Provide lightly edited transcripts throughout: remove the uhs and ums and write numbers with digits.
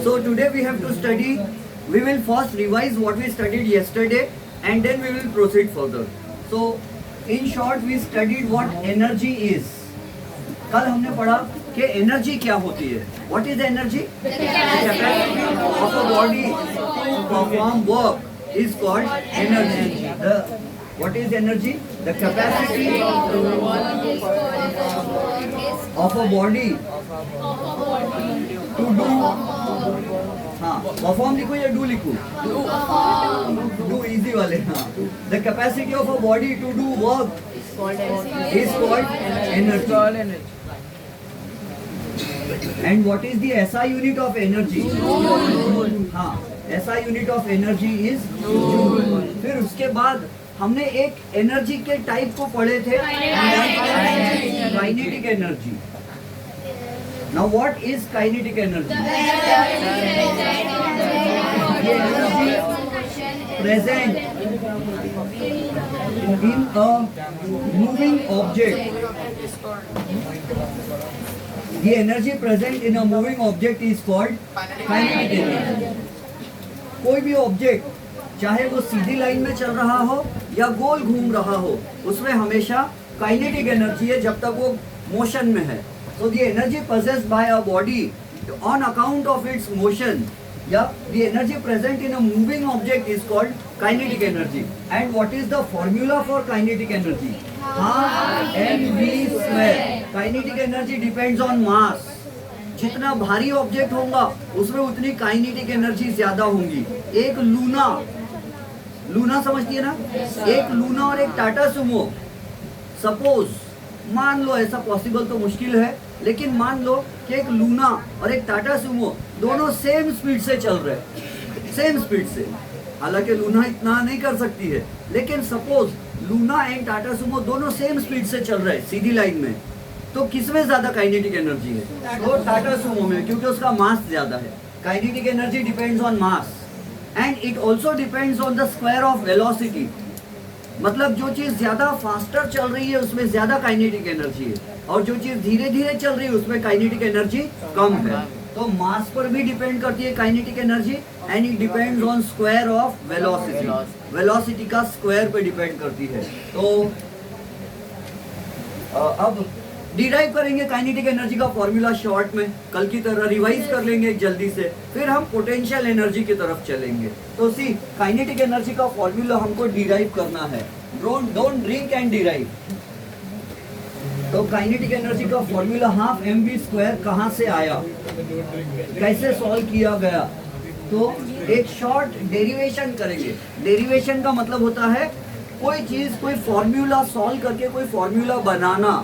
So today we have to study. We will first revise what we studied yesterday, and then we will proceed further. So in short, we studied what energy is. कल हमने पढ़ा कि energy क्या होती है. What is energy? The capacity of a body to perform work is called energy. What is energy? The capacity of a body to do. हाँ, perform लिखो या डू लिखो? डू इजी वाले. हाँ, the capacity of a body to do work is called energy. And what is the SI unit of energy? हाँ, SI unit of energy is joule. फिर उसके बाद हमने एक एनर्जी के टाइप को पढ़े थे, kinetic energy. Now what is kinetic energy? The energy present in a moving object. The energy present in a moving object is called kinetic energy. कोई भी ऑब्जेक्ट चाहे वो सीधी लाइन में चल रहा हो या गोल घूम रहा हो, उसमें हमेशा काइनेटिक एनर्जी है जब तक वो मोशन में है. So the energy possessed by a body on account of its motion, the energy present in a moving object is called kinetic energy. And what is the formula for kinetic energy? Half mv square. Kinetic energy depends on mass. जितना भारी object होगा उसमें उतनी kinetic energy ज्यादा होंगी. एक Luna समझती है ना? एक लूना और एक टाटा सुमो, सपोज मान लो, ऐसा पॉसिबल तो मुश्किल है, लेकिन मान लो कि एक लूना और एक टाटा सुमो दोनों सेम स्पीड से चल रहे हैं, सेम स्पीड से. हालांकि लूना इतना नहीं कर सकती है, लेकिन suppose Luna and Tata Sumo दोनों सेम स्पीड से चल रहे हैं सीधी लाइन में, तो किसमें ज्यादा काइनेटिक एनर्जी है? तो टाटा सुमो में, क्योंकि उसका मास ज्यादा है. Kinetic energy depends on mass and it also depends on the square of velocity. मतलब जो चीज ज्यादा फास्टर चल रही है उसमें ज्यादा काइनेटिक एनर्जी है, और जो चीज धीरे धीरे चल रही है उसमें काइनेटिक एनर्जी कम है. तो मास पर भी डिपेंड करती है kinetic energy, and it depends on square of velocity. Velocity का स्क्वायर पे डिपेंड करती है. तो अब डिराइव करेंगे काइनेटिक एनर्जी का फॉर्मूला शॉर्ट में, कल की तरह रिवाइज कर लेंगे जल्दी से, फिर हम पोटेंशियल एनर्जी की तरफ चलेंगे. तो सी, काइनेटिक एनर्जी का फॉर्मूला हमको डिराइव करना है. Don't drink and derive. तो काइनेटिक एनर्जी का फॉर्मूला हाफ mv स्क्वायर कहाँ से आया, कैसे सॉल्व किया गया? तो एक शॉर्ट डेरिवेशन करेंगे. डेरिवेशन का मतलब होता है कोई चीज, कोई फॉर्मूला सॉल्व करके कोई फॉर्मूला बनाना.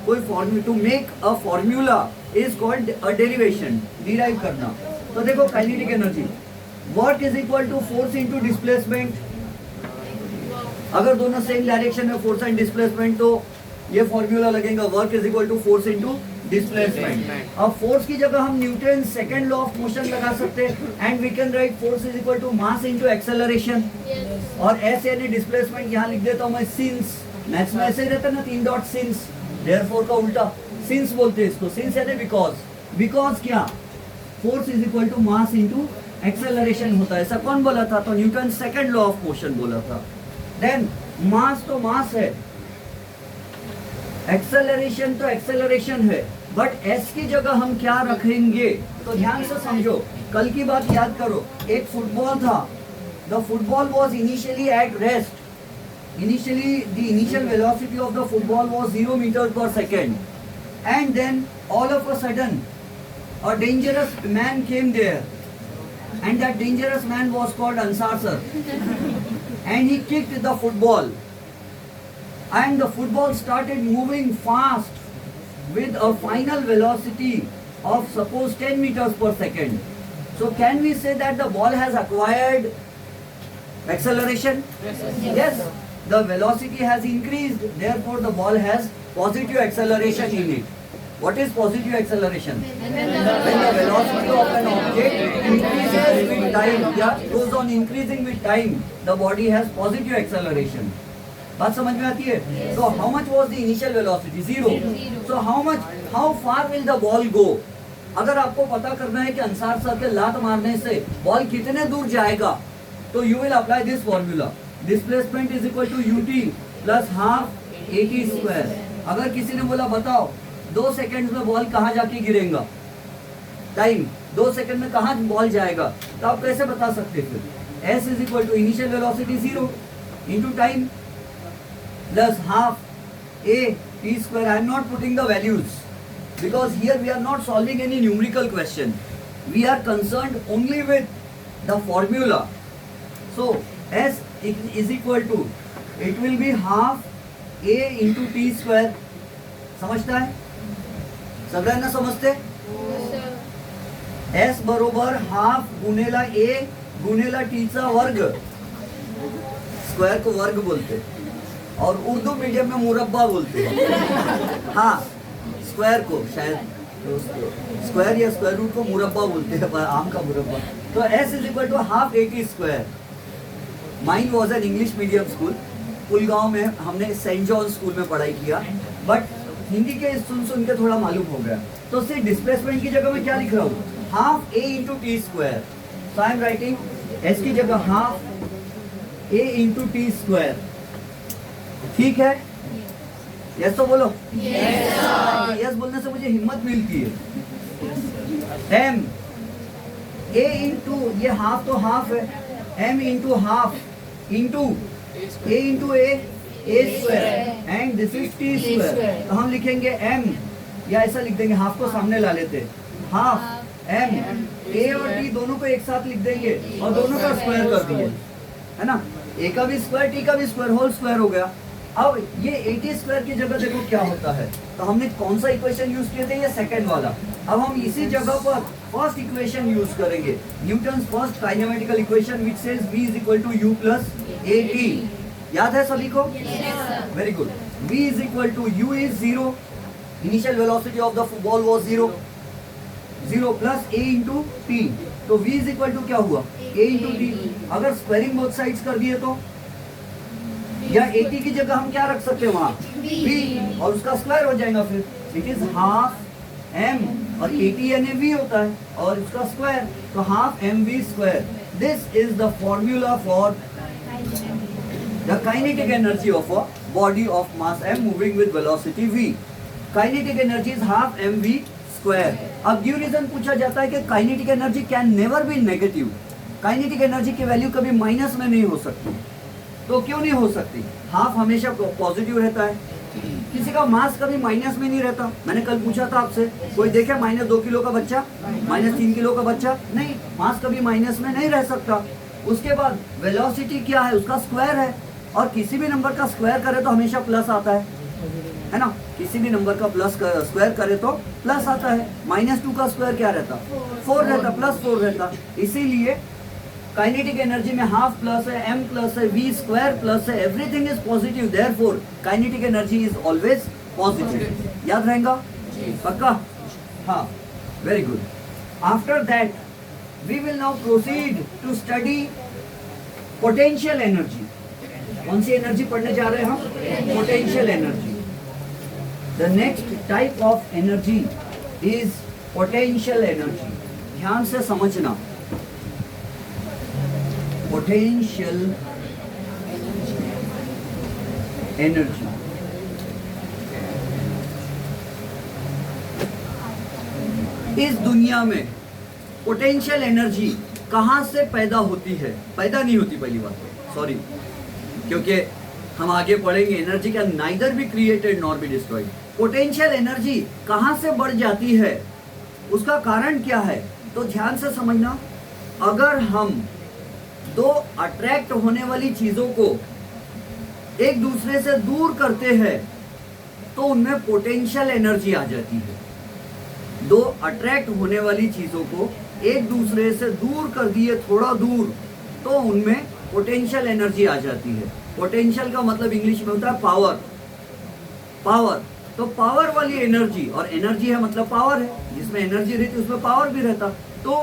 कोई formula, to make a formula is called a derivation, derive करना. तो देखो kinetic energy, work is equal to force into displacement. अगर दोनों सेम डायरेक्शन में फोर्स एंड डिस्प्लेसमेंट, तो ये फॉर्मूला लगेगा work is equal to force into displacement. अब फोर्स की जगह हम Newton second law of motion लगा सकते हैं, and we can write force is equal to mass into acceleration. और एस यानी डिस्प्लेसमेंट यहाँ लिख देता हूँ मैं सिंस. मैथ्स में ऐसे ही रहता है ना, 3 डॉट सिंस. देयरफॉर का उल्टा सिंस बोलते हैं इसको. सिंस यानी बिकॉज. बिकॉज क्या? Force is equal to mass into acceleration होता है. ऐसा कौन बोला था? तो Newton second law of motion बोला था. देन मास तो मास है, एक्सेलरेशन तो एक्सेलरेशन है, बट एस की जगह हम क्या रखेंगे? तो ध्यान से समझो, कल की बात याद करो. एक फुटबॉल था. The football was initially at rest. Initially, the initial velocity of the football was 0 meters per second, and then all of a sudden, a dangerous man came there, and that dangerous man was called Ansar sir, and he kicked the football, and the football started moving fast with a final velocity of suppose 10 meters per second. So can we say that the ball has acquired acceleration? Yes. The velocity has increased, therefore the ball has positive acceleration in it. What is positive acceleration? When the velocity of an object increases with time, goes on increasing with time, the body has positive acceleration. बात समझ में आती है? So how much was the initial velocity? 0. So how far will the ball go? अगर आपको पता करना है कि अंसार सर के लात मारने से बॉल कितने दूर जाएगा, तो you will apply this formula, displacement is equal to UT plus half AT square. अगर किसी ने बोला बताओ 2 सेकंड में बॉल कहाँ जाके गिरेगा, टाइम 2 सेकंड में कहाँ बॉल जाएगा, तो आप कैसे बता सकते फिर? s is equal to initial velocity 0 into time plus half A T square. I am not putting the values because here we are not solving any numerical question, we are concerned only with the formula. So s is equal to, it will be half a into t square. समझता है सगळ्या ना समजते? s बरोबर half गुणेला a गुणेला t चा वर्ग, square को वर्ग बोलते और उर्दू मीडियम में मुरब्बा बोलते हैं। हाँ, स्क्वायर को शायद स्क्वायर या स्क्वायर रूट को मुरब्बा बोलते हैं, आम का मुरब्बा। तो s is equal to half AT square. Mine was an English medium school, Pulgaon में हमने सेंट जॉन स्कूल में पढ़ाई किया, बट हिंदी के सुन के थोड़ा मालूम हो गया। तो सिर्फ डिस्प्लेसमेंट की जगह मैं क्या लिख रहा हूँ, half A into T square. So I am writing s की जगह half a into T square. ठीक है, यस तो बोलो। यस बोलने से मुझे हिम्मत मिलती है। m a इंटू, ये हाफ तो हाफ है, m into half into a into a square and this is t square. तो हम लिखेंगे m, या ऐसा लिख देंगे, हाफ को सामने ला लेते, हाफ m a और t दोनों को एक साथ लिख देंगे और दोनों का स्क्वायर कर दिए, है ना। a का भी स्क्वायर t का भी स्क्वायर, होल स्क्वायर हो गया। अब ये 80 स्क्वायर की जगह देखो क्या होता है, तो हमने कौन सा इक्वेशन यूज किए थे, ये सेकंड वाला। अब हम इसी जगह पर फर्स्ट इक्वेशन यूज करेंगे, Newton's first kinematical equation which says v is equal to u plus at। याद है सभी को? Very good. v is equal to u is 0, initial velocity of the ball was 0 plus a into t। तो v is equal to क्या हुआ, a into t। अगर squaring both sides कर दिए तो, या 80 की जगह हम क्या रख सकते हैं वहां, v, और उसका स्क्वायर हो जाएगा फिर। इट इज हाफ m, और 80 यानी v होता है और उसका स्क्वायर, तो half mv square. This is the formula for the kinetic energy of a body of mass m moving with velocity v। Kinetic energy is half mv square. अब due reason पूछा जाता है कि kinetic energy can never be negative, kinetic energy की value कभी minus में नहीं हो सकती। तो क्यों नहीं हो सकती? हाफ हमेशा पॉजिटिव रहता है, किसी का मास कभी माइनस में नहीं रहता। मैंने कल पूछा था आपसे, कोई देखे -2 किलो का बच्चा, -3 किलो का बच्चा? नहीं, मास कभी माइनस में नहीं रह सकता। उसके बाद वेलोसिटी क्या है, उसका स्क्वायर है, और किसी भी नंबर का स्क्वायर करे तो हमेशा प्लस आता है ना। किसी भी नंबर का प्लस स्क्वायर करे तो प्लस आता है। -2 का स्क्वायर क्या रहता, 4 रहता, +4 रहता। इसीलिए काइनेटिक एनर्जी में हाफ प्लस है, m प्लस है, v स्क्वायर प्लस है, everything is positive, therefore kinetic energy is always positive. याद रहेगा? पक्का? हाँ, very good. After that we will now proceed to study potential energy. कौन सी एनर्जी पढ़ने जा रहे हैं हम? Potential energy. The next type of energy is potential energy. ध्यान से समझना, पोटेंशियल एनर्जी इस दुनिया में पोटेंशियल एनर्जी कहां से पैदा होती है? पैदा नहीं होती, पहली बात, सॉरी, क्योंकि हम आगे पढ़ेंगे energy can neither be created nor be destroyed. Potential energy कहां से बढ़ जाती है, उसका कारण क्या है? तो ध्यान से समझना, अगर हम दो अट्रैक्ट होने वाली चीजों को एक दूसरे से दूर करते हैं तो उनमें पोटेंशियल एनर्जी आ जाती है। दो अट्रैक्ट होने वाली चीजों को एक दूसरे से दूर कर दिए, थोड़ा दूर, तो उनमें पोटेंशियल एनर्जी आ जाती है। पोटेंशियल का मतलब इंग्लिश में होता है पावर। पावर, तो पावर वाली एनर्जी, और एनर्जी है मतलब पावर है, जिसमें एनर्जी रहती उसमें पावर भी रहता। तो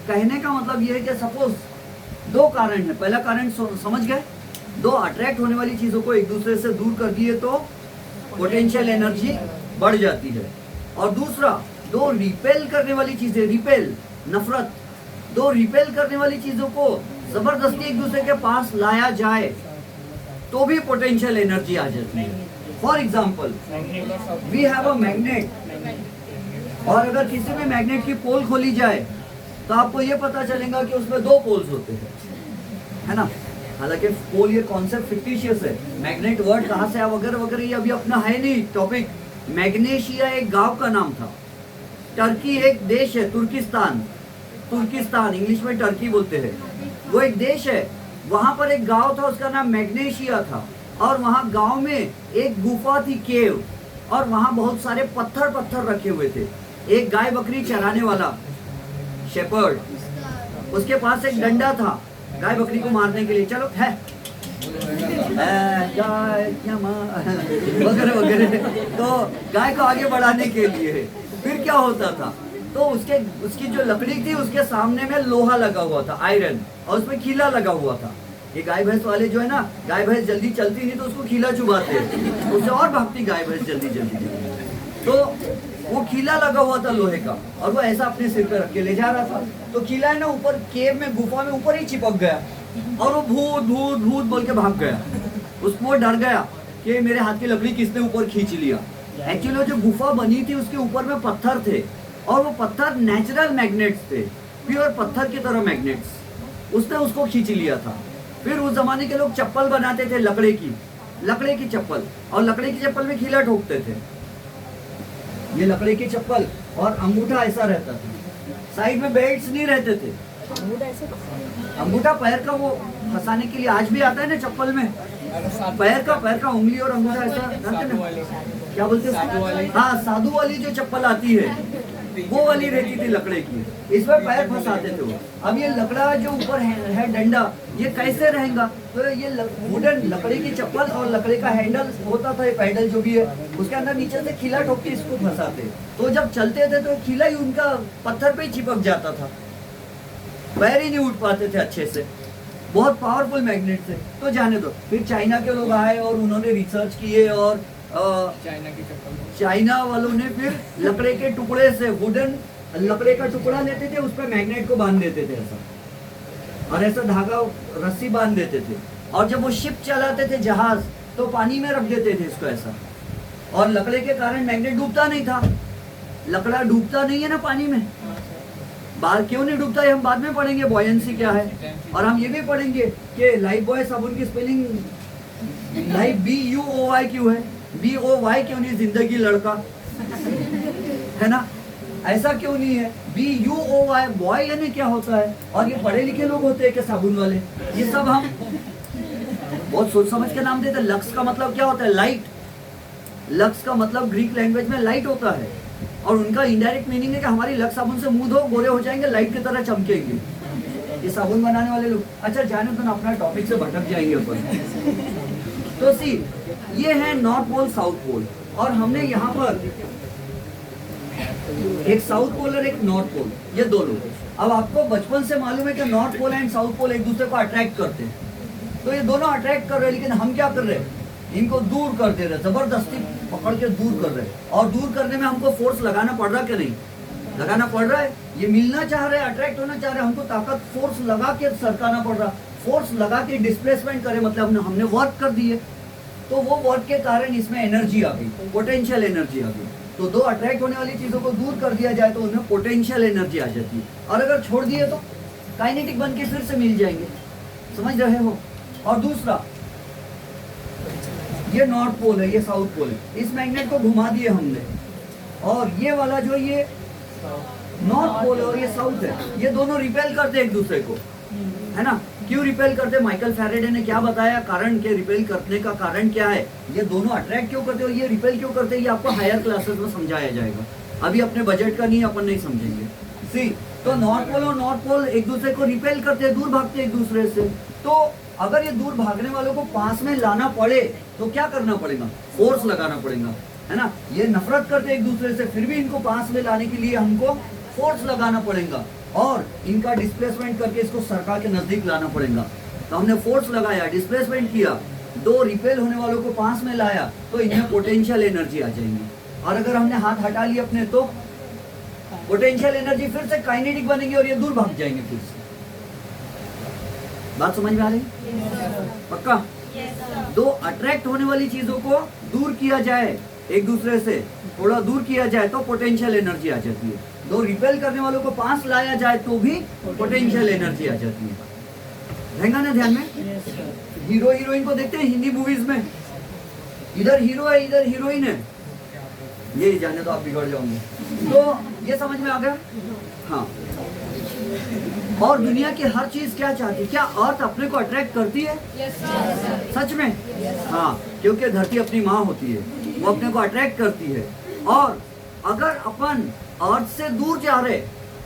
कहने का मतलब यह है कि सपोज दो कारण है। पहला कारण समझ गए, दो अट्रैक्ट होने वाली चीजों को एक दूसरे से दूर कर दिए तो पोटेंशियल एनर्जी बढ़ जाती है। और दूसरा, दो रिपेल करने वाली चीजें, रिपेल नफरत, दो रिपेल करने वाली चीजों को जबरदस्ती एक दूसरे के पास लाया जाए तो भी पोटेंशियल एनर्जी आ जाती है। For example we have a magnet, और अगर किसी भी मैग्नेट की पोल खोली जाए तो आपको ये पता चलेगा कि उसमें दो पोल्स होते हैं, है ना। हालांकि पोल ये कॉन्सेप्ट फिक्टिशियस है, मैग्नेट वर्ड कहाँ से वगैरह वगैरह ये अभी अपना है नहीं टॉपिक। मैग्नेशिया एक गांव का नाम था, टर्की एक देश है, तुर्किस्तान, तुर्किस्तान इंग्लिश में टर्की बोलते हैं, वो एक देश है। वहां पर एक गांव था, उसका नाम मैग्नेशिया था, और वहां गांव में एक गुफा थी, केव, और वहां बहुत सारे पत्थर पत्थर रखे हुए थे। एक गाय बकरी चराने वाला शेपर्ड, उसके पास एक डंडा था गाय बकरी को मारने के लिए, चलो है गाय वगैरह वगैरह, तो गाय को आगे बढ़ाने के लिए। फिर क्या होता था, तो उसकी जो लकड़ी थी उसके सामने में लोहा लगा हुआ था, आयरन, और उसमें खीला लगा हुआ था। ये गाय भैंस वाले जो है ना, गाय भैंस जल्दी चलती नहीं तो उसको खीला चुभाते हैं, उससे और भागती गाय भैंस जल्दी जल्दी। तो वो खीला लगा हुआ था लोहे का, और वो ऐसा अपने सिर पे रख के ले जा रहा था। तो खीला है ना ऊपर केव में, गुफा में ऊपर ही चिपक गया, और वो भूत भूत भूत बोल के भाग गया। उसको डर गया कि मेरे हाथ की लकड़ी किसने ऊपर खींच लिया। एक्चुअली जो गुफा बनी थी उसके ऊपर में पत्थर थे, और वो पत्थर नेचुरल मैग्नेट्स थे, प्योर पत्थर की तरह मैग्नेट्स। उसने उसको खींच लिया था। फिर उस जमाने के लोग चप्पल बनाते थे लकड़ी की चप्पल, और लकड़ी की चप्पल में खीला ठोकते थे। ये लकड़ी की चप्पल, और अंगूठा ऐसा रहता था, साइड में बेल्ट्स नहीं रहते थे। अंगूठा पैर का वो फंसाने के लिए आज भी आता है ना चप्पल में, पैर का उंगली और अंगूठा ऐसा, जानते ना क्या बोलते हैं, हाँ साधु वाली जो चप्पल आती है वो वाली रहती थी लकड़े की, इसमें पैर फंसाते थे वो। अब ये लकड़ा जो ऊपर है डंडा, ये कैसे रहेगा, तो ये वुडन लकड़ी की चप्पल और लकड़ी का हैंडल होता था, ये पैडल जो भी है, उसके अंदर नीचे से खीला ठोक के इसको फंसाते, तो जब चलते थे तो खीला ही उनका पत्थर पे ही चिपक जाता था, पैर ही नहीं उठ पाते थे अच्छे से। बहुत पावरफुल मैग्नेट थे। तो जाने दो। फिर चाइना के लोग आए और उन्होंने रिसर्च किए, और चाइना वालों ने फिर लकड़े के टुकड़े से, वुडन लकड़े का टुकड़ा लेते थे, उस पर मैग्नेट को बांध देते थे ऐसा, और ऐसा धागा रस्सी बांध देते थे, और जब वो शिप चलाते थे जहाज तो पानी में रख देते थे इसको ऐसा, और लकड़े के कारण मैग्नेट डूबता नहीं था। लकड़ा डूबता नहीं है ना पानी में, बाहर क्यों नहीं डूबता है हम बाद में पढ़ेंगे, बॉयंसी क्या है। और हम ये भी पढ़ेंगे कि लाइफ बॉय साबुन की स्पेलिंग लाइफ BUOY क्यों है, BOY क्यों नहीं, जिंदगी लड़का है ना, ऐसा क्यों नहीं है, BUOY बॉय यानी क्या होता है। और ये पढ़े लिखे लोग होते हैं क्या साबुन वाले, ये सब हम बहुत सोच समझ के नाम देते हैं। लक्स का मतलब क्या होता है, लाइट, लक्स का मतलब ग्रीक लैंग्वेज में लाइट होता है, और उनका इनडायरेक्ट मीनिंग है कि हमारी लक्स साबुन से मुंह धो गोरे हो जाएंगे, लाइट की तरह चमकेंगे। ये साबुन बनाने वाले लोग, अच्छा जाने तो ना, अपना टॉपिक से भटक जाएंगे अपन। तो सी, ये है नॉर्थ पोल साउथ पोल, और हमने यहाँ पर एक साउथ पोल और एक नॉर्थ पोल, ये दोनों। अब आपको बचपन से मालूम है कि north pole and south pole एक दूसरे को अट्रैक्ट करते हैं, तो ये दोनों अट्रैक्ट कर रहे हैं, लेकिन हम क्या कर रहे हैं, इनको दूर कर दे रहे, जबरदस्ती पकड़ के दूर कर रहे हैं। और दूर करने में हमको फोर्स लगाना पड़ रहा कि नहीं, लगाना पड़ रहा है। ये मिलना चाह रहे हैं, अट्रैक्ट होना चाह रहे हैं, हमको ताकत फोर्स लगा के सरकाना पड़ रहा, फोर्स लगा के डिस्प्लेसमेंट करे, मतलब हमने वर्क कर दिए, तो वो वर्क के कारण इसमें एनर्जी आ गई, पोटेंशियल एनर्जी आ गई। तो दो अट्रैक्ट होने वाली चीजों को दूर कर दिया जाए तो उनमें पोटेंशियल एनर्जी आ जाती है, और अगर छोड़ दिए तो काइनेटिक बन के फिर से मिल जाएंगे, समझ रहे हो। और दूसरा, ये नॉर्थ पोल है, ये साउथ पोल है, इस मैग्नेट को घुमा दिए हमने, और ये वाला जो ये नॉर्थ पोल है और ये साउथ है, ये दोनों रिपेल करते हैं एक दूसरे को, है ना। क्यों रिपेल करते, माइकल फैराडे ने क्या बताया कारण, के रिपेल करने का कारण क्या है, ये दोनों अट्रैक्ट क्यों करते हो, ये रिपेल क्यों करते हैं, ये आपको हायर क्लासेस में समझाया जाएगा, अभी अपने बजट का नहीं, अपन नहीं समझेंगे। सी, तो नॉर्थ पोल और नॉर्थ पोल एक दूसरे को रिपेल करते हैं, दूर भागते हैं एक दूसरे से। तो अगर ये दूर भागने वालों को पास में लाना पड़े तो क्या करना पड़ेगा, फोर्स लगाना पड़ेगा, है ना। ये नफरत करते एक दूसरे से, फिर भी इनको पास में लाने के लिए हमको फोर्स लगाना पड़ेगा, और इनका डिस्प्लेसमेंट करके इसको सरका के नजदीक लाना पड़ेगा। तो हमने फोर्स लगाया, डिस्प्लेसमेंट किया, दो रिपेल होने वालों को पास में लाया, तो इनमें पोटेंशियल एनर्जी आ जाएंगी। और अगर हमने हाथ हटा लिया अपने, तो पोटेंशियल एनर्जी फिर से काइनेटिक बनेगी और ये दूर भाग जाएंगे फिर से। बात समझ में आ रही? पक्का? दो अट्रैक्ट होने वाली चीजों को दूर किया जाए, एक दूसरे से थोड़ा दूर किया जाए तो पोटेंशियल एनर्जी आ जाती है। दो रिपेल करने वालों को पास लाया जाए तो भी पोटेंशियल एनर्जी आ जाती है। रहेगा ना ध्यान में? हीरो हीरोइन को देखते हैं हिंदी मूवीज में, इधर हीरो है इधर हीरोइन है, ये जाने तो आप बिगड़ जाओगे। तो ये समझ में आ गया? हाँ। और दुनिया की हर चीज क्या चाहती है? क्या अर्थ अपने को अट्रैक्ट करती है? सच में? हाँ, क्योंकि धरती अपनी माँ होती है, वो अपने को अट्रैक्ट करती है। और अगर अपन अर्थ से दूर जा रहे,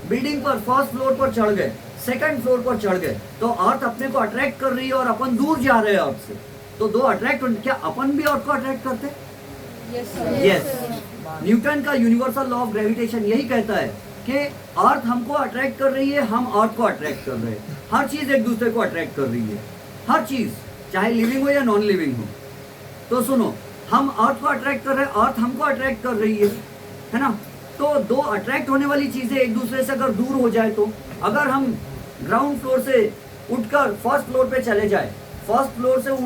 बिल्डिंग पर फर्स्ट फ्लोर पर चढ़ गए, सेकंड फ्लोर पर चढ़ गए, तो अर्थ अपने को अट्रैक्ट कर रही है और अपन दूर जा रहे हैं अर्थ से, तो दो अट्रैक्ट, क्या अपन भी अर्थ को अट्रैक्ट करते? यस। न्यूटन का यूनिवर्सल लॉ ऑफ ग्रेविटेशन यही कहता है कि अर्थ हमको अट्रैक्ट कर रही है, हम अर्थ को अट्रैक्ट कर रहे हैं। हर चीज एक दूसरे को अट्रैक्ट कर रही है, हर चीज, चाहे लिविंग हो या नॉन लिविंग हो। तो सुनो, हम अर्थ को अट्रैक्ट कर रहे हैं, अर्थ हमको अट्रैक्ट कर रही है ना? तो दो अट्रैक्ट होने वाली चीजें एक दूसरे से अगर दूर हो जाए, तो अगर हम ग्राउंड फ्लोर से उठकर फर्स्ट फ्लोर पे चले जाए, फर्स्ट फ्लोर से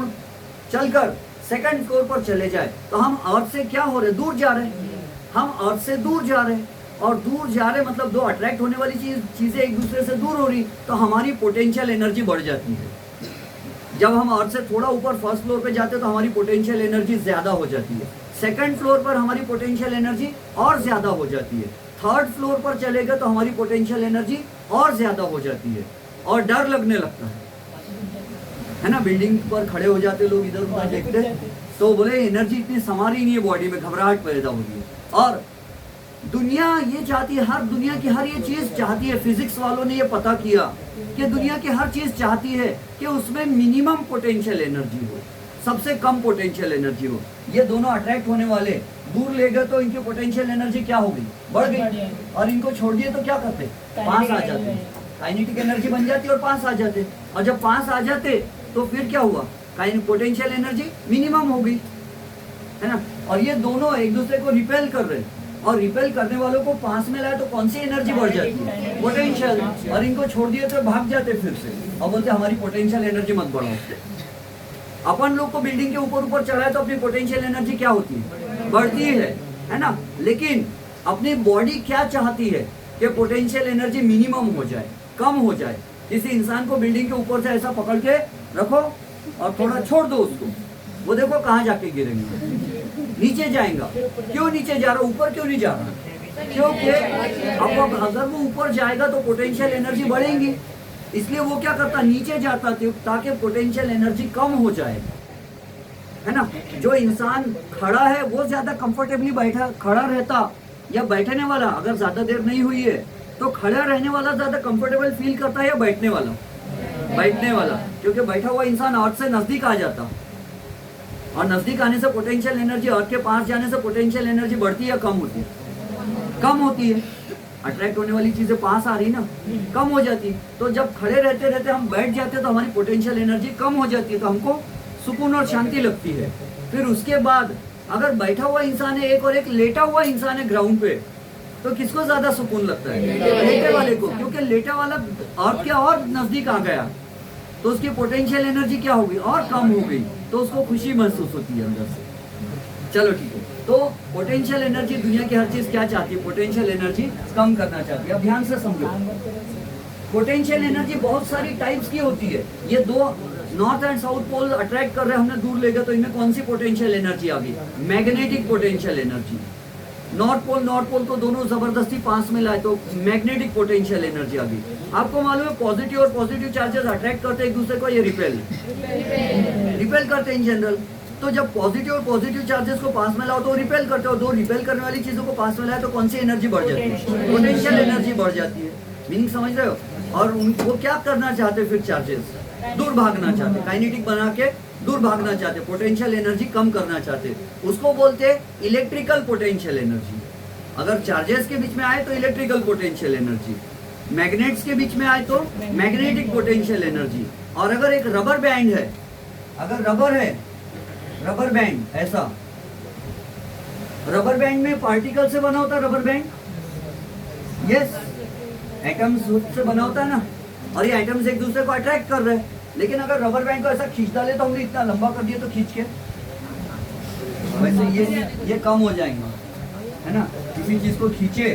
चलकर सेकंड फ्लोर पर चले जाए, तो हम अर्थ से क्या हो रहे? दूर जा रहे हैं। हम अर्थ से दूर जा रहे हैं, और दूर जा रहे मतलब दो अट्रैक्ट होने वाली चीजें एक दूसरे से दूर हो रही, तो हमारी पोटेंशियल एनर्जी बढ़ जाती है। जब हम अर्थ से थोड़ा ऊपर फर्स्ट फ्लोर पे जाते हैं तो हमारी पोटेंशियल एनर्जी ज्यादा हो जाती है। सेकंड फ्लोर पर हमारी पोटेंशियल एनर्जी और ज्यादा हो जाती है। थर्ड फ्लोर पर चले गए तो हमारी पोटेंशियल एनर्जी और ज्यादा हो जाती है, और डर लगने लगता है ना? बिल्डिंग पर खड़े हो जाते लोग, इधर उधर देखते तो बोले एनर्जी इतनी समा रही नहीं है, बॉडी में घबराहट पैदा हो रही है। और दुनिया ये चाहती है, हर दुनिया की हर ये चीज चाहती है, फिजिक्स वालों ने ये पता किया कि दुनिया की हर चीज चाहती है कि उसमें मिनिमम पोटेंशियल एनर्जी हो, सबसे कम पोटेंशियल एनर्जी हो। ये दोनों अट्रैक्ट होने वाले दूर ले गए तो इनकी पोटेंशियल एनर्जी क्या हो गई? बढ़ गई। और इनको छोड़ दिए तो क्या करते? पास आ जाते, काइनेटिक एनर्जी बन जाती और पास आ जाते। और जब पास आ जाते तो फिर क्या हुआ? पोटेंशियल एनर्जी मिनिमम हो गई, है ना? और ये दोनों एक दूसरे को रिपेल कर रहे हैं, और रिपेल करने वालों को पास में लाए तो कौन सी एनर्जी बढ़ जाती है? पोटेंशियल। और इनको छोड़ दिए तो भाग जाते फिर से, और बोलते हमारी पोटेंशियल एनर्जी मत बढ़ाओ। अपन लोग को बिल्डिंग के ऊपर ऊपर चढ़ाए तो अपनी पोटेंशियल एनर्जी क्या होती है? बढ़ती है ना? लेकिन अपनी बॉडी क्या चाहती है कि पोटेंशियल एनर्जी मिनिमम हो जाए, कम हो जाए। किसी इंसान को बिल्डिंग के ऊपर से ऐसा पकड़ के रखो और थोड़ा छोड़ दो उसको, वो देखो कहाँ जाके गिरेंगे, नीचे जाएगा। क्यों नीचे जा रहा? ऊपर क्यों नहीं जा रहा? क्योंकि अब अगर वो ऊपर जाएगा तो पोटेंशियल एनर्जी बढ़ेगी, इसलिए वो क्या करता? नीचे जाता ताकि पोटेंशियल एनर्जी कम हो जाए, है ना? जो इंसान खड़ा है वो ज्यादा कंफर्टेबली खड़ा रहता, या बैठने वाला अगर ज्यादा देर नहीं हुई है तो खड़ा रहने वाला ज्यादा कंफर्टेबल फील करता है, या बैठने वाला? बैठने वाला, क्योंकि बैठा हुआ इंसान अर्थ से नजदीक आ जाता, और नजदीक आने से पोटेंशियल एनर्जी, अर्थ के पास जाने से पोटेंशियल एनर्जी बढ़ती है या कम होती है? कम होती है। अट्रैक्ट होने वाली चीजें पास आ रही ना, कम हो जाती। तो जब खड़े रहते रहते हम बैठ जाते तो हमारी पोटेंशियल एनर्जी कम हो जाती है, तो हमको सुकून और शांति लगती है। फिर उसके बाद अगर बैठा हुआ इंसान है एक और एक लेटा हुआ इंसान है ग्राउंड पे, तो किसको ज्यादा सुकून लगता है? लेटे वाले को, क्योंकि लेटा वाला अर्थ के और नजदीक आ गया, तो उसकी पोटेंशियल एनर्जी क्या होगी? और कम हो गई, तो उसको खुशी महसूस होती है अंदर से। चलो ठीक है। तो पोटेंशियल एनर्जी, दुनिया की हर चीज क्या चाहती है? पोटेंशियल एनर्जी कम करना चाहती है। अब ध्यान से समझो, पोटेंशियल एनर्जी बहुत सारी टाइप्स की होती है। ये दो north and south pole attract कर रहे हैं, हमने दूर ले गए, तो इनमें कौन सी पोटेंशियल एनर्जी आ गई? Magnetic potential energy. North pole तो दोनों जबरदस्ती पास में लाए, तो मैग्नेटिक पोटेंशियल एनर्जी आ गई। आपको मालूम है पॉजिटिव और पॉजिटिव चार्जेस अट्रैक्ट करते हैं एक दूसरे को, ये रिपेल करते हैं इन जनरल। तो जब पॉजिटिव और पॉजिटिव चार्जेस को पास में लाओ तो रिपेल करते हो, दो रिपेल करने वाली चीजों को पास में लाए तो कौन सी एनर्जी बढ़ जाती है? पोटेंशियल एनर्जी बढ़ जाती है। मीनिंग समझ रहे हो? और उनको क्या करना चाहते फिर? चार्जेस दूर भागना चाहते, काइनेटिक बना के दूर भागना चाहते, पोटेंशियल एनर्जी कम करना चाहते, उसको बोलते हैं इलेक्ट्रिकल पोटेंशियल एनर्जी। अगर चार्जेस के बीच में आए तो इलेक्ट्रिकल पोटेंशियल एनर्जी, मैग्नेट्स के बीच में आए तो मैग्नेटिक पोटेंशियल एनर्जी। और अगर एक रबर बैंड है, अगर रबर है, रबर बैंड ऐसा, रबर बैंड में पार्टिकल से बना होता है रबर बैंड, यस, एटम्स से बना होता है ना, और ये एटम्स एक दूसरे को अट्रैक्ट कर रहे हैं। लेकिन अगर रबर बैंड को ऐसा खींच डाले तो हमने इतना लंबा कर दिया तो खींच के, वैसे ये कम हो जाएंगे, है ना। किसी चीज को खींचे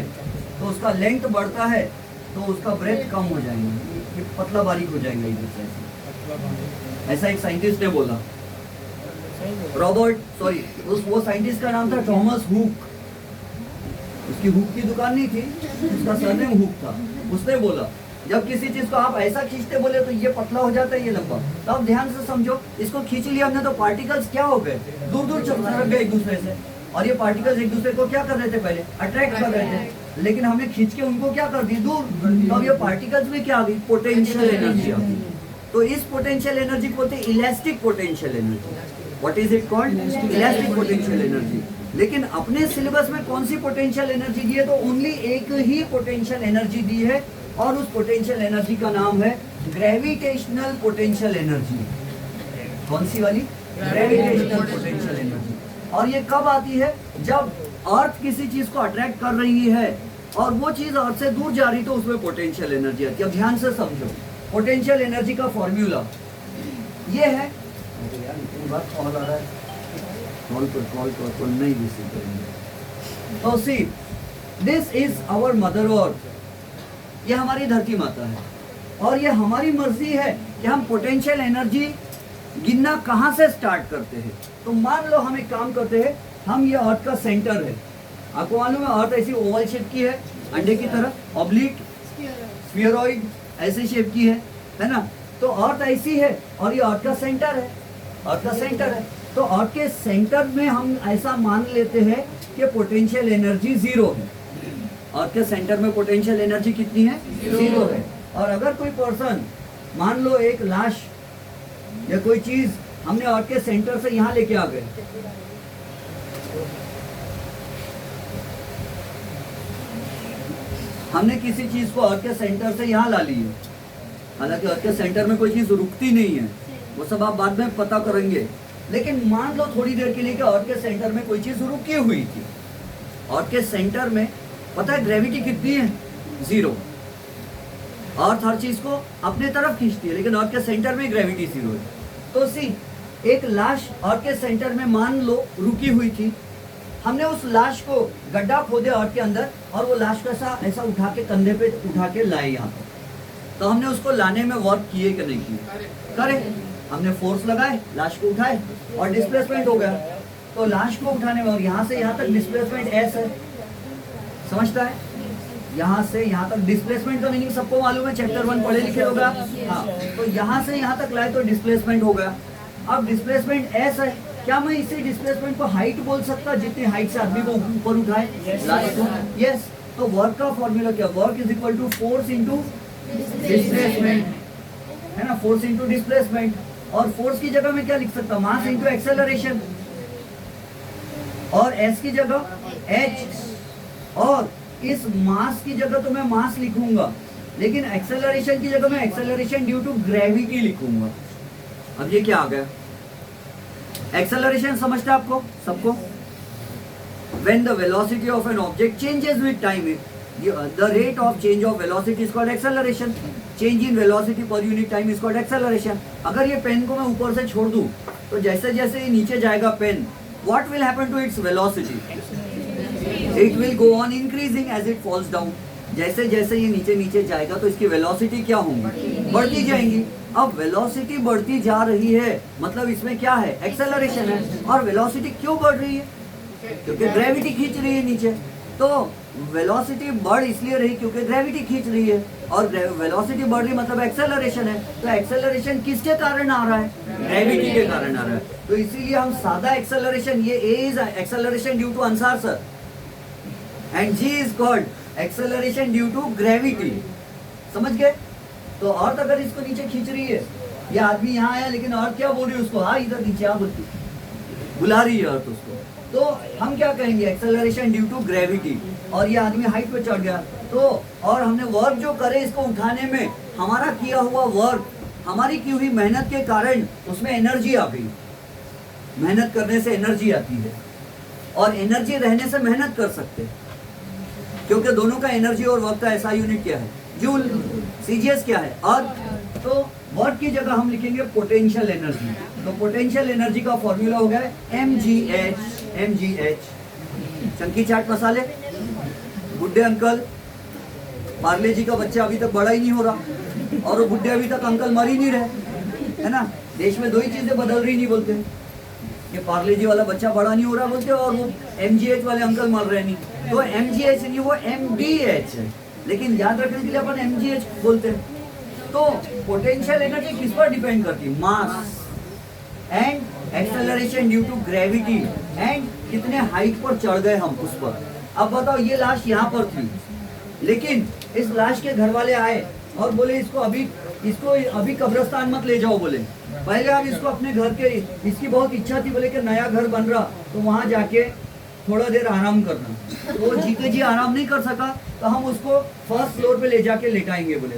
तो उसका लेंथ बढ़ता है तो उसका ब्रेथ कम हो जाएगा, ये पतला बारीक हो जाएगा इधर से। ऐसा एक साइंटिस्ट ने बोला, वो साइंटिस्ट का नाम था थॉमस हुक। उसकी हुक की दुकान नहीं थी, उसका सरनेम हुक था। उसने बोला जब किसी चीज को आप ऐसा खींचते बोले तो ये पतला हो जाता है, ये लंबा। तो आप ध्यान से समझो, इसको खींच लिया हमने तो पार्टिकल्स क्या हो गए, दूर दूर सरक गए एक दूसरे से। और ये पार्टिकल्स एक दूसरे को क्या कर रहे थे, पहले अट्रैक्ट कर रहे थे, लेकिन हमने खींच के उनको क्या कर दिया, दूर। तो अब ये पार्टिकल्स में क्या आ गई, पोटेंशियल एनर्जी आ गई। तो इस पोटेंशियल एनर्जी को बोलते हैं elastic potential energy. What is it called, elastic potential energy. लेकिन अपने सिलेबस में कौन सी पोटेंशियल एनर्जी दी है, तो ओनली एक ही पोटेंशियल एनर्जी दी है, और उस पोटेंशियल एनर्जी का नाम है ग्रेविटेशनल पोटेंशियल एनर्जी। कौन सी वाली, ग्रेविटेशनल पोटेंशियल एनर्जी। और ये कब आती है, जब अर्थ किसी चीज को अट्रैक्ट कर रही है और वो चीज अर्थ से दूर जा रही तो उसमें पोटेंशियल एनर्जी आती है। अब ध्यान से समझो, पोटेंशियल एनर्जी का फॉर्मूला ये है। कॉल आ रहा है, कॉल नहीं रिसीव करेंगे। तो see, this is our mother earth, ये हमारी धरती माता है, और ये हमारी मर्जी है कि हम पोटेंशियल एनर्जी गिनना कहाँ से स्टार्ट करते हैं। तो मान लो हम एक काम करते हैं, हम ये अर्थ का सेंटर है, आपको मालूम है अर्थ ऐसी ओवल शेप की है, अंडे की तरह, ऑब्लिक, स्फीयरॉइड ऐसी शेप की है ना। तो अर्थ ऐसी है और ये अर्थ का सेंटर है, अर्थ का सेंटर है। तो अर्थ के सेंटर में हम ऐसा मान लेते हैं कि पोटेंशियल एनर्जी जीरो है। अर्थ के सेंटर में पोटेंशियल एनर्जी कितनी है, जीरो है। और अगर कोई पर्सन, मान लो एक लाश या कोई चीज हमने अर्थ के सेंटर से यहाँ लेके आ गए, हमने किसी चीज को अर्थ के सेंटर से यहाँ ला ली है, हालांकि अर्थ के सेंटर में कोई चीज रुकती नहीं है, वो सब आप बाद में पता करेंगे। लेकिन मान लो थोड़ी देर के लिए कि अर्थ के सेंटर में कोई चीज रुकी हुई थी। अर्थ के सेंटर में पता है ग्रेविटी कितनी है, जीरो। अर्थ हर चीज को अपने तरफ खींचती है, लेकिन अर्थ के सेंटर में ग्रेविटी जीरो है। तो सी, एक लाश अर्थ के सेंटर में मान लो रुकी हुई थी, हमने उस लाश को गड्ढा खोदे अर्थ के अंदर, और वो लाश को ऐसा उठा के कंधे पे उठा के लाए यहाँ पर। तो हमने उसको लाने में वर्क किए कि नहीं किए, करे। हमने फोर्स लगाए, लाश को उठाए और डिस्प्लेसमेंट हो गया। तो लाश को उठाने में, और यहाँ से यहाँ तक डिस्प्लेसमेंट एस है, समझता है, यहाँ से यहाँ तक डिस्प्लेसमेंट का मीनिंग सबको मालूम है, चैप्टर 1 पढ़े लिखे होगा। हाँ, तो यहाँ से यहाँ तक लाए तो डिस्प्लेसमेंट हो गया। अब डिस्प्लेसमेंट एस है, क्या मैं इसी डिस्प्लेसमेंट को हाइट बोल सकता, जितनी हाइट से आदमी को ऊपर उठाए लाश को? यस। तो वर्क का फॉर्मूला क्या, work is equal to force into displacement, है ना, फोर्स इंटू डिस्प्लेसमेंट। और फोर्स की जगह में क्या लिख सकता, मास इंटू एक्सेलरेशन, और एस की जगह एच, और इस मास की जगह तो मैं मास लिखूंगा, लेकिन एक्सेलरेशन की जगह मैं एक्सेलरेशन ड्यू टू ग्रेविटी लिखूंगा। अब ये क्या आ गया, एक्सेलरेशन समझते हैं आपको सबको? When the velocity of an object changes with time, the rate of change of velocity is called acceleration. Change in velocity per unit time is called acceleration. अगर ये पेन को मैं ऊपर से छोड़ दूं, तो जैसे जैसे ये नीचे जाएगा pen, what will happen to its velocity? It will go on increasing as it falls down. जैसे जैसे ये नीचे नीचे जाएगा तो इसकी वेलोसिटी क्या होंगी, बढ़ती जाएंगी। अब वेलोसिटी बढ़ती जा रही है, मतलब इसमें क्या है, एक्सेलरेशन है। और वेलोसिटी क्यों बढ़ रही है, क्योंकि ग्रेविटी खींच रही है नीचे। तो वेलोसिटी बढ़ इसलिए रही क्योंकि ग्रेविटी खींच रही है, और वेलोसिटी बढ़ रही मतलब एक्सेलरेशन है। तो एक्सेलरेशन किसके कारण आ रहा है, ग्रेविटी के कारण आ रहा है। तो इसीलिए हम सादा एक्सेलरेशन, ये a is acceleration due to answer sir, and g is called acceleration due to gravity. समझ गए? तो अर्थ अगर इसको नीचे खींच रही है, ये आदमी यहाँ आया, लेकिन अर्थ क्या बोल रही है उसको, हाँ इधर नीचे आ बोलती, बुला रही है अर्थ उसको। तो हम क्या कहेंगे, एक्सेलरेशन ड्यू टू ग्रेविटी। और ये आदमी हाइट पे चढ़ गया, तो और हमने वर्क जो करे इसको उठाने में, हमारा किया हुआ वर्क, हमारी की हुई मेहनत के कारण उसमें एनर्जी आ गई। मेहनत करने से एनर्जी आती है, और एनर्जी रहने से मेहनत कर सकते हैं। क्योंकि दोनों का एनर्जी और वर्क का ऐसा यूनिट क्या है, जूल। सीजीएस क्या है, अर्थ। तो वर्क की जगह हम लिखेंगे पोटेंशियल एनर्जी। तो पोटेंशियल एनर्जी का फॉर्मूला हो गया mgh। चंकी चाट मसाले, बुड्ढे अंकल, पार्ले जी का बच्चा अभी तक बड़ा ही नहीं हो रहा और वो बुड्ढे अभी तक अंकल मर ही नहीं रहे, है ना। देश में दो ही चीजें बदल रही नहीं बोलते, ये पार्ले जी वाला बच्चा बड़ा नहीं हो रहा बोलते और वो mgh वाले अंकल मर रहे नहीं। तो mgh नहीं, वो mdh है, लेकिन याद रखने के लिए अपन mgh बोलते हैं। तो पोटेंशियल एनर्जी किस पर डिपेंड करती है, mass and acceleration due to gravity and कितने हाइट पर चढ़ गए हम उस पर। अब बताओ, ये लाश यहाँ पर थी, लेकिन इस लाश के घर वाले आए और बोले इसको अभी कब्रिस्तान मत ले जाओ, बोले पहले आप इसको अपने घर के, इसकी बहुत इच्छा थी बोले कि नया घर बन रहा तो वहां जाके थोड़ा देर आराम करना। तो वो जीते जी आराम नहीं कर सका, तो हम उसको फर्स्ट फ्लोर पे ले जाके लेटाएंगे बोले।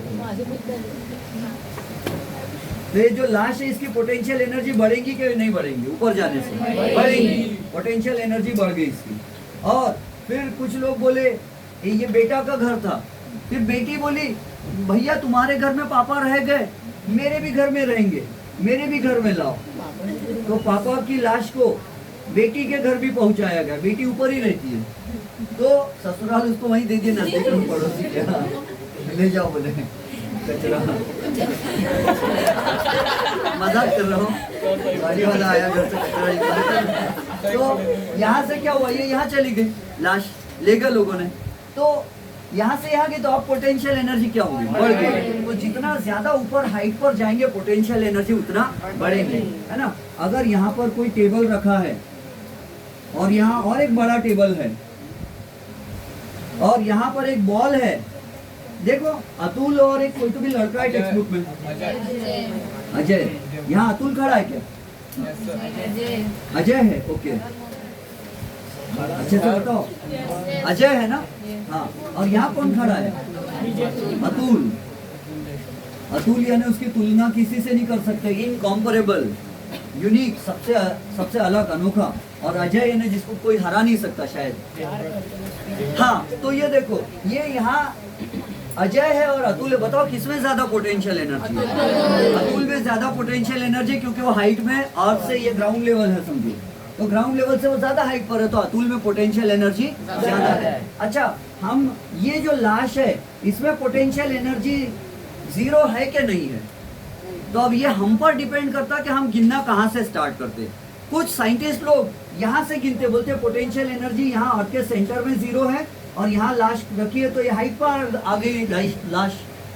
तो ये जो लाश है इसकी पोटेंशियल एनर्जी बढ़ेगी कि नहीं बढ़ेगी, ऊपर जाने से बढ़ेगी, पोटेंशियल एनर्जी बढ़ गई इसकी। और फिर कुछ लोग बोले ये बेटा का घर था, फिर बेटी बोली भैया तुम्हारे घर में पापा रह गए, मेरे भी घर में रहेंगे, मेरे भी घर में लाओ। तो पापा की लाश को बेटी के घर भी पहुंचाया गया, बेटी ऊपर ही रहती है, तो ससुराल उसको वहीं दे दिया, नजदीक में पड़ोसी के यहाँ ले जाओ बोले कचरा। मजाक कर रहा हूँ, गाड़ी वाला आया घर से कचरा निकाला। तो यहाँ से क्या हुआ, ये यहाँ चली गई लाश, ले गए लोगों ने। तो यहाँ से यहाँ गई तो अब पोटेंशियल एनर्जी क्या होगी, बढ़ गई। तो जितना ज्यादा ऊपर हाइट पर जाएंगे पोटेंशियल एनर्जी उतना बढ़ेंगे, है ना। अगर यहाँ पर कोई टेबल रखा है और यहाँ और एक बड़ा टेबल है और यहाँ पर एक बॉल है, देखो अतुल और एक कोई तो भी लड़का है टेक्स्ट बुक में, अजय। यहाँ अतुल खड़ा है क्या, अजय है, ओके, अच्छे से बताओ, अजय है ना, हाँ। और यहाँ कौन खड़ा है, अतुल। अतुल यानी उसकी तुलना किसी से नहीं कर सकते, इनकॉम्परेबल, यूनिक, सबसे अलग, अनोखा। और अजय यानी जिसको कोई हरा नहीं सकता शायद। हाँ, तो ये देखो, ये यहाँ अजय है और अतुल है, बताओ किसमें ज्यादा पोटेंशियल एनर्जी है, अतुल में ज्यादा पोटेंशियल एनर्जी, क्योंकि वो हाइट में अर्थ से ये ग्राउंड लेवल है समझो, तो ग्राउंड लेवल से वो ज्यादा हाइट पर है, तो अतुल में पोटेंशियल एनर्जी ज्यादा है। अच्छा, हम ये जो लाश है इसमें पोटेंशियल एनर्जी जीरो है कि नहीं है, तो अब ये हम पर डिपेंड करता है कि हम गिनना कहाँ से स्टार्ट करते। कुछ साइंटिस्ट लोग यहाँ से गिनते, बोलते पोटेंशियल एनर्जी यहाँ अर्थ के सेंटर में जीरो है और यहाँ लाश रखी है तो ये हाइट पर आ गई लाश,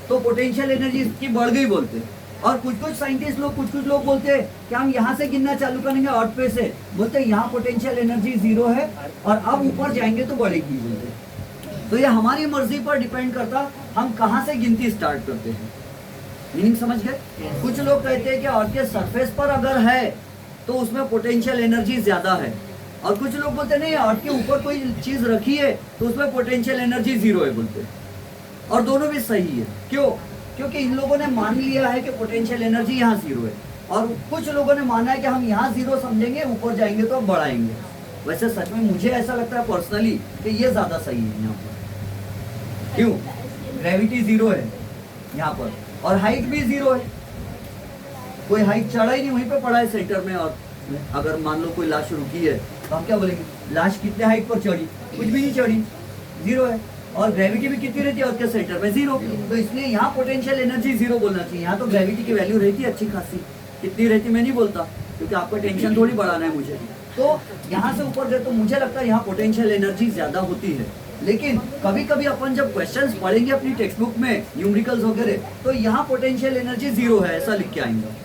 तो पोटेंशियल एनर्जी इसकी बढ़ गई बोलते। और कुछ साइंटिस्ट लोग कुछ लोग बोलते हैं कि हम यहाँ से गिनना चालू करेंगे अर्थ पे से, बोलते यहाँ पोटेंशियल एनर्जी जीरो है और अब ऊपर जाएंगे तो बढ़ेगी बोलते। तो ये हमारी मर्जी पर डिपेंड करता हम कहाँ से गिनती स्टार्ट करते हैं। मीनिंग समझ गए। कुछ लोग कहते हैं कि अर्थ के सरफेस पर अगर है तो उसमें पोटेंशियल एनर्जी ज्यादा है, और कुछ लोग बोलते नहीं अर्थ के ऊपर कोई चीज रखी है तो उसमें पोटेंशियल एनर्जी जीरो है बोलते। और दोनों भी सही है, क्यों, क्योंकि इन लोगों ने मान लिया है कि पोटेंशियल एनर्जी यहाँ जीरो है, और कुछ लोगों ने माना है कि हम यहाँ जीरो समझेंगे, ऊपर जाएंगे तो बढ़ाएंगे। वैसे सच में मुझे ऐसा लगता है पर्सनली कि ये ज्यादा सही है यहाँ पर। क्यों, ग्रेविटी जीरो है यहाँ पर और हाइट भी जीरो है, कोई हाइट चढ़ा ही नहीं, वहीं पे पड़ा है सेंटर में। और अगर मान लो कोई लाश रुकी है तो हम क्या बोलेंगे, लाश कितने हाइट पर चढ़ी, कुछ भी नहीं चढ़ी, जीरो है। और ग्रेविटी भी कितनी रहती है अर्थ के सेंटर में, जीरो। तो इसलिए यहाँ पोटेंशियल एनर्जी जीरो बोलना चाहिए। यहाँ तो ग्रेविटी की वैल्यू रहती है अच्छी खासी, कितनी रहती मैं नहीं बोलता क्योंकि आपका टेंशन थोड़ी बढ़ाना है मुझे। तो यहाँ से ऊपर गए तो मुझे लगता है यहाँ पोटेंशियल एनर्जी ज्यादा होती है। लेकिन कभी कभी अपन जब क्वेश्चंस पढ़ेंगे अपनी टेक्स्ट बुक में न्यूमेरिकल्स वगैरह, तो यहाँ पोटेंशियल एनर्जी जीरो है ऐसा लिख के आएंगे।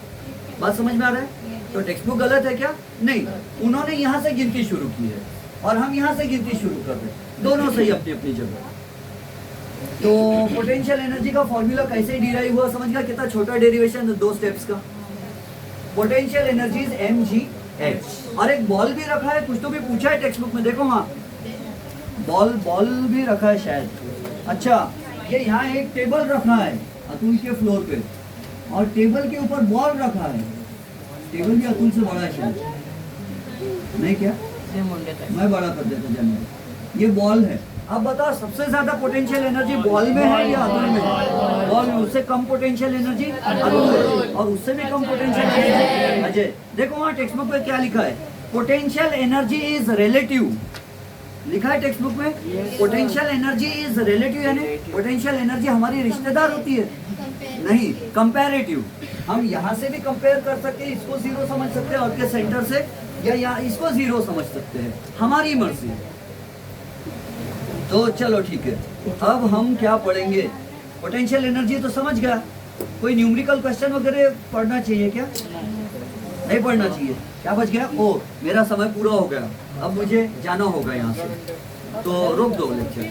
बात समझ में आ रहा है? तो टेक्स्ट बुक गलत है क्या? नहीं, उन्होंने यहाँ से गिनती शुरू की है और हम यहाँ से गिनती शुरू कर रहे हैं, दोनों सही अपनी अपनी जगह। तो पोटेंशियल एनर्जी का फॉर्मूला कैसे डिराइव हुआ समझ गया? कितना छोटा डेरिवेशन, 2 स्टेप्स का। Potential energy is mgh। और एक बॉल भी रखा है, कुछ तो भी पूछा है टेक्स्ट बुक में, देखो वहाँ बॉल भी रखा है शायद। अच्छा, ये यहाँ एक टेबल रखा है अतुल के फ्लोर पे और टेबल के ऊपर बॉल रखा है। टेबल भी अतुल से बड़ा है शायद, नहीं क्या? मैं बड़ा कर देता जनरल। ये बॉल है। अब बताओ सबसे ज्यादा पोटेंशियल एनर्जी बॉल में है या अणु में? बॉल में। उससे कम पोटेंशियल एनर्जी अणु में, और उससे भी कम पोटेंशियल एनर्जी अजय। देखो वहाँ टेक्स्ट बुक में क्या लिखा है, पोटेंशियल एनर्जी इज रिलेटिव, लिखा है टेक्स्ट बुक में। पोटेंशियल एनर्जी इज रिलेटिव, यानी पोटेंशियल एनर्जी हमारी रिश्तेदार होती है, नहीं, कंपैरेटिव। हम यहाँ से भी कंपेयर कर सकते हैं, इसको जीरो समझ सकते हैं अर्थ के सेंटर से, या यहाँ इसको जीरो समझ सकते हैं, हमारी मर्जी। तो चलो ठीक है, अब हम क्या पढ़ेंगे, पोटेंशियल एनर्जी तो समझ गया। कोई न्यूमेरिकल क्वेश्चन वगैरह पढ़ना चाहिए क्या? नहीं पढ़ना चाहिए। क्या बच गया? ओ, मेरा समय पूरा हो गया, अब मुझे जाना होगा यहाँ से, तो रोक दो लेक्चर।